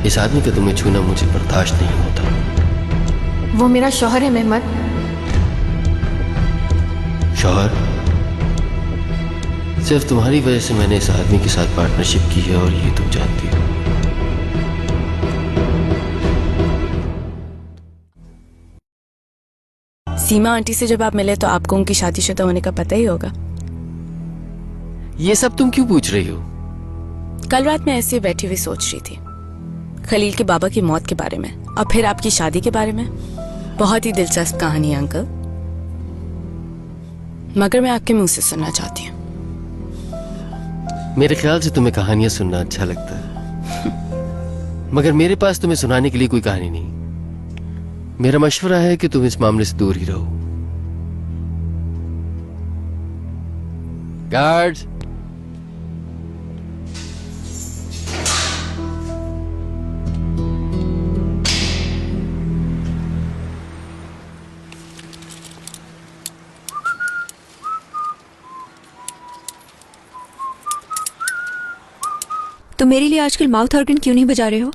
इस आदमी का तुम्हें छूना मुझे बर्दाश्त नहीं होता। वो मेरा शौहर है मेहमद। शौहर? सिर्फ तुम्हारी वजह से मैंने इस आदमी के साथ पार्टनरशिप की है और ये तुम जानती हो। सीमा आंटी से जब आप मिले तो आपको उनकी शादीशुदा होने का पता ही होगा। ये सब तुम क्यों पूछ रही हो? कल रात मैं ऐसे बैठी हुई सोच रही थी खलील के बाबा की मौत के बारे में और फिर आपकी शादी के बारे में। बहुत ही दिलचस्प कहानी है अंकल, मगर मैं आपके मुंह से सुनना चाहती हूँ। मेरे ख्याल से तुम्हें कहानियां सुनना अच्छा लगता है, मगर मेरे पास तुम्हें सुनाने के लिए कोई कहानी नहीं। मेरा मशवरा है कि तुम इस मामले से दूर ही रहो। गार्ड्स, तो मेरे लिए आजकल माउथ ऑर्गन क्यों नहीं बजा रहे हो?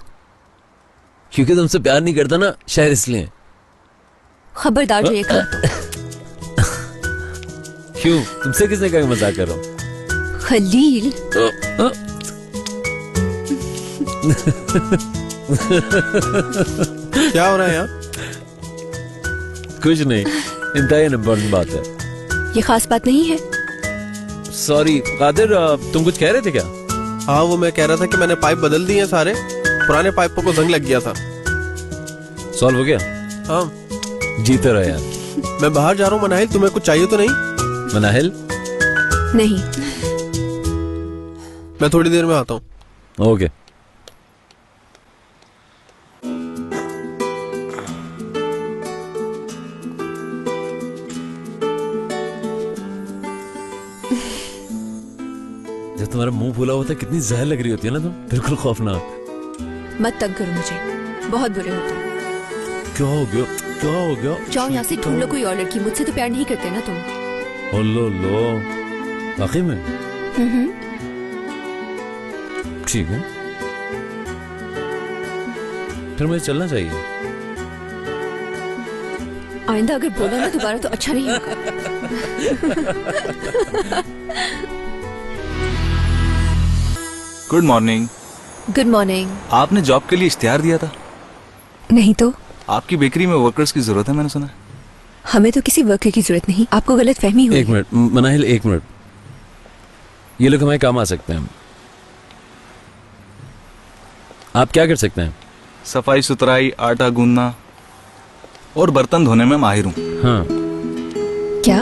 क्योंकि तुमसे प्यार नहीं करता ना, शायद इसलिए। खबरदार रहेगा। क्यों? तुमसे किसने कहा मजाक कर रहा हूँ? खलील। क्या हो रहा है यहाँ? कुछ नहीं, इंतहाई इम्पोर्टेंट बात है। ये खास बात नहीं है। सॉरी कादिर, तुम कुछ कह रहे थे क्या? हाँ, वो मैं कह रहा था कि मैंने पाइप बदल दिए सारे, पुराने पाइपों को जंग लग गया था। सॉल्व हो गया? हाँ। जीते रहो यार। मैं बाहर जा रहा हूँ मनाहिल, तुम्हें कुछ चाहिए तो नहीं? मनाहिल? नहीं। मैं थोड़ी देर में आता हूँ। ओके। जब तुम्हारा मुंह फूला होता है कितनी जहर लग रही होती है ना तुम, बिल्कुल खौफनाक। मत तंग करो मुझे, बहुत बुरे हो तुम। क्या हो गया? क्या हो गया? जाओ यहाँ से, ढूंढ लो कोई और लड़की। मुझसे तो प्यार नहीं करते ना तुम। लो वाकई में? ठीक है, फिर मुझे चलना चाहिए। आइंदा अगर बोला ना दोबारा तो अच्छा नहीं होगा। Good morning. Good morning. आपने जॉब के लिए इश्तिहार दिया था? नहीं तो? आपकी बेकरी में वर्कर्स की जरूरत है, मैंने सुना। हमें तो किसी वर्कर की जरूरत नहीं, आपको गलत फहमी हुई। एक मिनट मनाहिल, एक मिनट। ये लोग हमारे काम आ सकते हैं। आप क्या कर सकते हैं? सफाई सुथराई, आटा गूंदना और बर्तन धोने में माहिर हूँ। हाँ। क्या?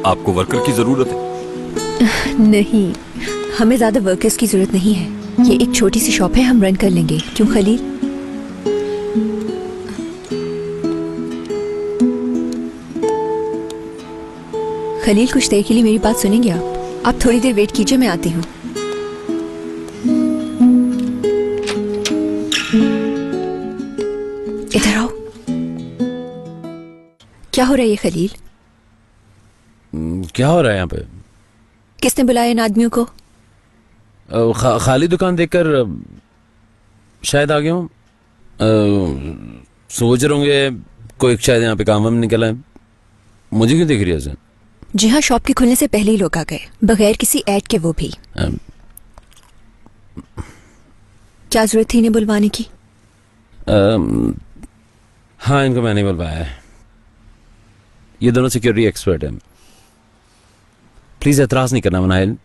आपको वर्कर की जरूरत है? नहीं, हमें ज्यादा वर्कर्स की जरूरत नहीं है। ये एक छोटी सी शॉप है, हम रन कर लेंगे। क्यों खलील? खलील, कुछ देर के लिए मेरी बात सुनेंगे आप? आप थोड़ी देर वेट कीजिए, मैं आती हूँ। इधर आओ। क्या हो रहा है ये खलील? क्या हो रहा है यहाँ पे? किसने बुलाया इन आदमियों को? खाली दुकान देखकर शायद आ गया हूँ। सोच रहे होंगे कोई शायद यहाँ पे काम वाम निकला है। मुझे क्यों दिख रही है ऐसे? जी हाँ, शॉप के खुलने से पहले ही लोग आ गए, बगैर किसी ऐड के। वो भी क्या जरूरत थी इन्हें बुलवाने की? हाँ, इनको मैंने बुलवाया है। ये दोनों सिक्योरिटी एक्सपर्ट हैं। प्लीज एतराज नहीं करना मनाहिल।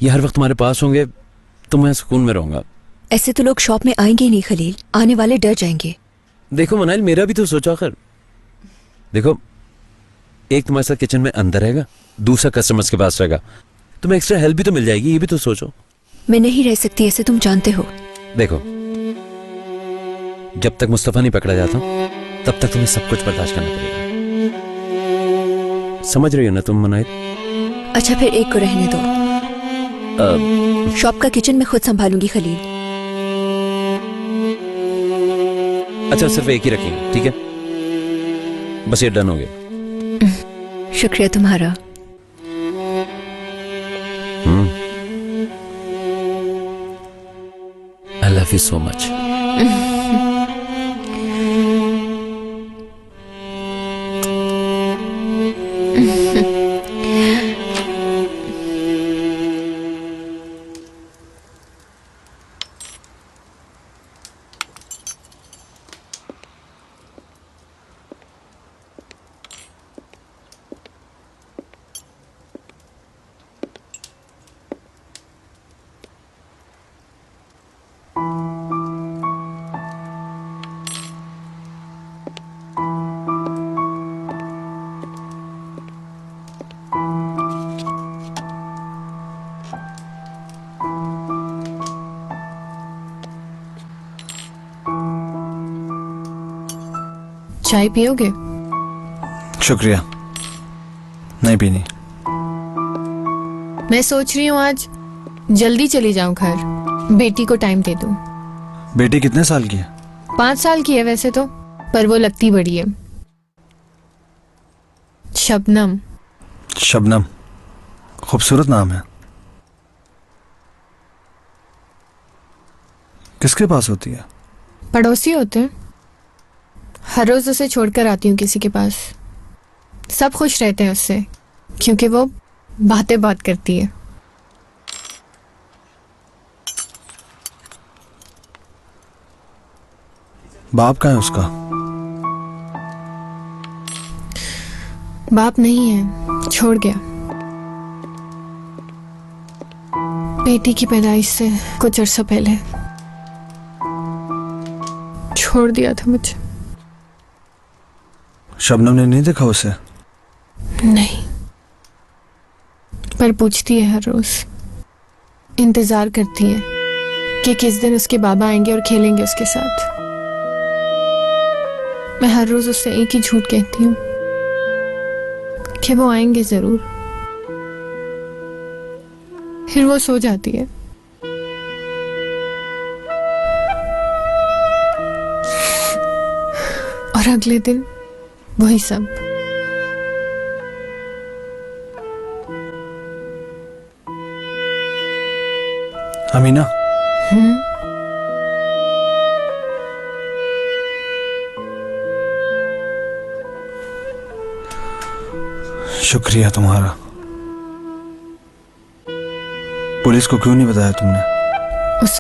ये हर वक्त तुम्हारे पास होंगे तो मैं सुकून में रहूंगा। ऐसे तो लोग शॉप में आएंगे ही नहीं खलील, आने वाले डर जाएंगे। देखो मनाहिल, मेरा भी तो सोचो। कर देखो, एक तुम्हारे साथ किचन में अंदर रहेगा, दूसरा कस्टमर्स के पास रहेगा, तुम्हें एक्स्ट्रा हेल्प भी तो मिल जाएगी। ये भी तो सोचो। मैं नहीं रह सकती ऐसे, तुम जानते हो। देखो, जब तक मुस्तफा नहीं पकड़ा जाता तब तक तुम्हें सब कुछ बर्दाश्त करना पड़ेगा। समझ रही हो ना तुम मनाहिल? अच्छा, फिर एक को रहने दो। शॉप का किचन मैं खुद संभालूंगी खलील। अच्छा सिर्फ एक ही रखेंगे, ठीक है? बस ये डन हो गया। शुक्रिया तुम्हारा। I love you so much. चाय पियोगे? शुक्रिया, नहीं पीनी। मैं सोच रही हूँ आज जल्दी चली जाऊं घर, बेटी को टाइम दे दूं। बेटी कितने साल की है? 5 साल की है वैसे तो, पर वो लगती बड़ी है। शबनम। शबनम, खूबसूरत नाम है। किसके पास होती है? पड़ोसी होते हैं, हर रोज उसे छोड़कर आती हूँ किसी के पास। सब खुश रहते हैं उससे, क्योंकि वो बातें बात करती है। बाप कहाँ है उसका? बाप नहीं है, छोड़ गया। बेटी की पैदाइश से कुछ अर्सा पहले छोड़ दिया था मुझे। शबनम ने नहीं देखा उसे? नहीं, पर पूछती है हर रोज, इंतजार करती है कि किस दिन उसके बाबा आएंगे और खेलेंगे उसके साथ। मैं हर रोज उससे एक ही झूठ कहती हूँ कि वो आएंगे जरूर, फिर वो सो जाती है। और अगले दिन वही सब। अमीना, शुक्रिया तुम्हारा। पुलिस को क्यों नहीं बताया तुमने?